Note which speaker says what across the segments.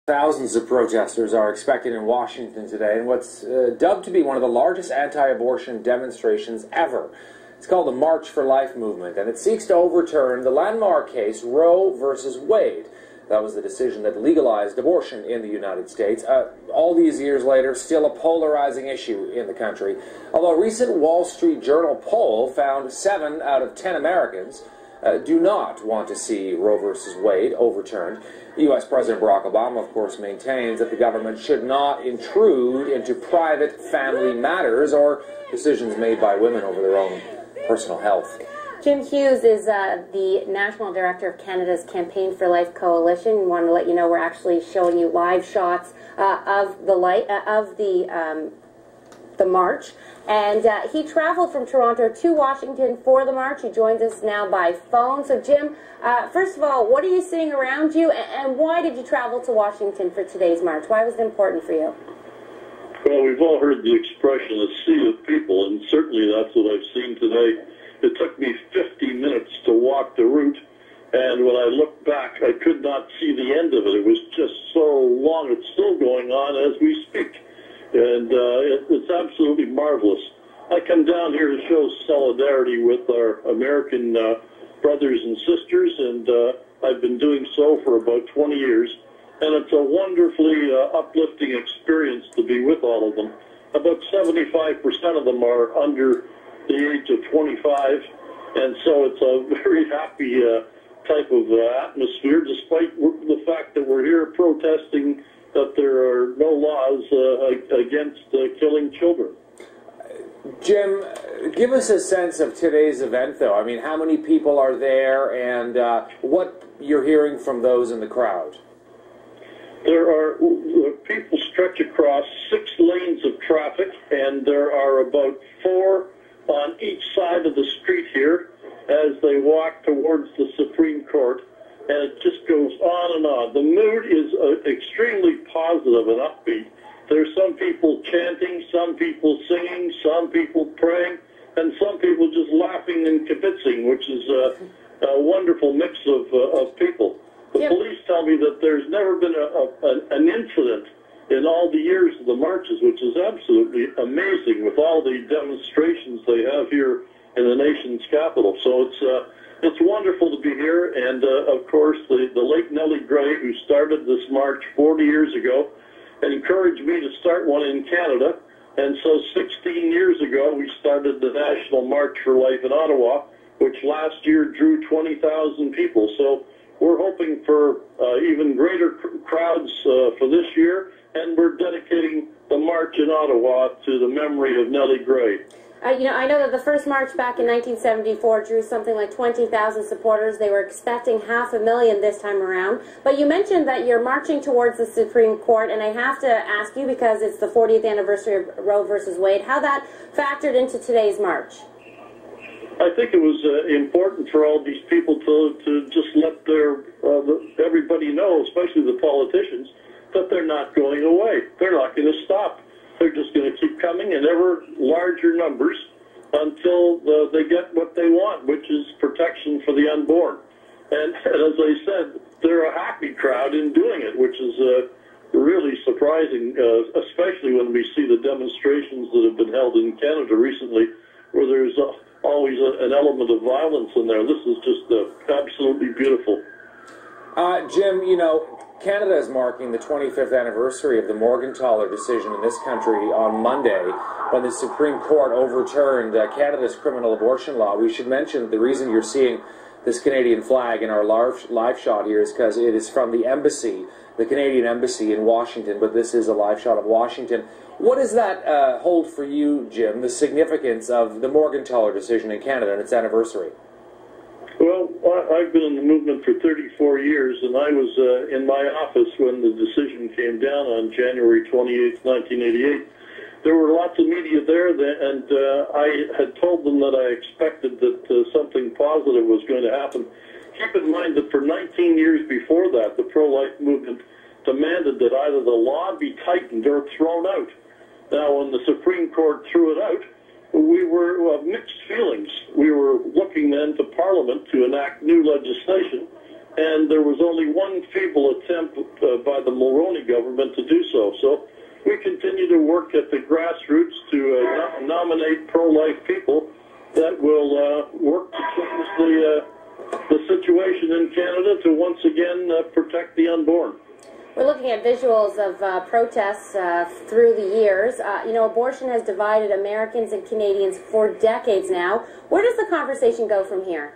Speaker 1: Thousands of protesters are expected in Washington today in what's dubbed to be one of the largest anti-abortion demonstrations ever. It's called the March for Life movement, and it seeks to overturn the landmark case Roe versus Wade. That was the decision that legalized abortion in the United States. All these years later, still a polarizing issue in the country. Although a recent Wall Street Journal poll found 7 out of 10 Americans do not want to see Roe versus Wade overturned. U.S. President Barack Obama, of course, maintains that the government should not intrude into private family matters or decisions made by women over their own personal health.
Speaker 2: Jim Hughes is the National Director of Canada's Campaign for Life Coalition. We want to let you know we're actually showing you live shots of the march. And he traveled from Toronto to Washington for the march. He joins us now by phone. So, Jim, first of all, what are you seeing around you, and why did you travel to Washington for today's march? Why was it important for you?
Speaker 3: Well, we've all heard the expression, a sea of people, and certainly that's what I've seen today. It took me 50 minutes to walk the route, and when I looked back, I could not see the end of it. It was just so long. It's still going on as we speak. And it's absolutely marvelous. I come down here to show solidarity with our American brothers and sisters, and I've been doing so for about 20 years. And it's a wonderfully uplifting experience to be with all of them. About 75% of them are under the age of 25, and so it's a very happy type of atmosphere, despite the fact that we're here protesting that there are no laws against killing children.
Speaker 1: Jim, give us a sense of today's event, though. I mean, how many people are there, and what you're hearing from those in the crowd?
Speaker 3: There are people stretch across 6 lanes of traffic, and there are about 4 on each side of the street here as they walk towards the Supreme Court. And it just goes on and on. The mood is extremely positive and upbeat. There's some people chanting, some people singing, some people praying, and some people just laughing and kibitzing, which is a wonderful mix of people. The police tell me that there's never been an incident in all the years of the marches, which is absolutely amazing with all the demonstrations they have here in the nation's capital. So it's wonderful to be here, and of course the late Nellie Gray, who started this march 40 years ago, encouraged me to start one in Canada, and so 16 years ago we started the National March for Life in Ottawa, which last year drew 20,000 people. So we're hoping for even greater crowds for this year, and we're dedicating the march in Ottawa to the memory of Nellie Gray.
Speaker 2: I know that the first march back in 1974 drew something like 20,000 supporters. They were expecting 500,000 this time around. But you mentioned that you're marching towards the Supreme Court, and I have to ask you, because it's the 40th anniversary of Roe versus Wade, how that factored into today's march.
Speaker 3: I think it was important for all these people to just let everybody know, especially the politicians, that they're not going away. They're not going to stop. They're just going to keep coming in ever larger numbers until they get what they want, which is protection for the unborn. And as I said, they're a happy crowd in doing it, which is really surprising, especially when we see the demonstrations that have been held in Canada recently, where there's always an element of violence in there. This is just absolutely beautiful.
Speaker 1: Jim, you know, Canada is marking the 25th anniversary of the Morgentaler decision in this country on Monday, when the Supreme Court overturned Canada's criminal abortion law. We should mention the reason you're seeing this Canadian flag in our live shot here is because it is from the embassy, the Canadian embassy in Washington, but this is a live shot of Washington. What does that hold for you, Jim, the significance of the Morgentaler decision in Canada and its anniversary?
Speaker 3: Well, I've been in the movement for 34 years, and I was in my office when the decision came down on January 28, 1988. There were lots of media there, and I had told them that I expected that something positive was going to happen. Keep in mind that for 19 years before that, the pro-life movement demanded that either the law be tightened or thrown out. Now, when the Supreme Court threw it out, we were of mixed feelings. We were looking then to Parliament to enact new legislation, and there was only one feeble attempt by the Mulroney government to do so. So we continue to work at the grassroots to nominate pro-life people that will work to change the situation in Canada to once again protect the unborn.
Speaker 2: We're looking at visuals of protests through the years. You know, abortion has divided Americans and Canadians for decades now. Where does the conversation go from here?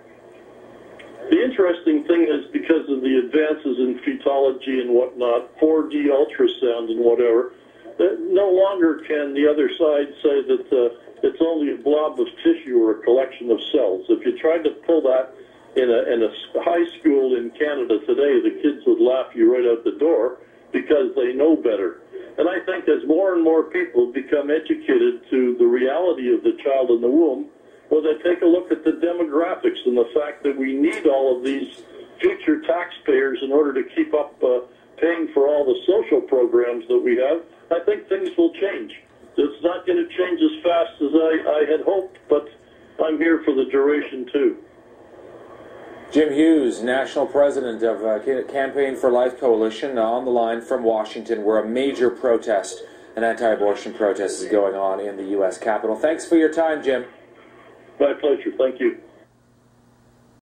Speaker 3: The interesting thing is, because of the advances in fetology and whatnot, 4D ultrasound and whatever, no longer can the other side say that it's only a blob of tissue or a collection of cells. If you tried to pull that in a high school in Canada today, the kids would laugh you right out the door because they know better. And I think as more and more people become educated to the reality of the child in the womb, well, they take a look at the demographics and the fact that we need all of these future taxpayers in order to keep up paying for all the social programs that we have. I think things will change. It's not going to change as fast as I had hoped, but I'm here for the duration too.
Speaker 1: Jim Hughes, National President of Campaign for Life Coalition, on the line from Washington, where a major protest, an anti-abortion protest, is going on in the U.S. Capitol. Thanks for your time, Jim.
Speaker 3: My pleasure. Thank you.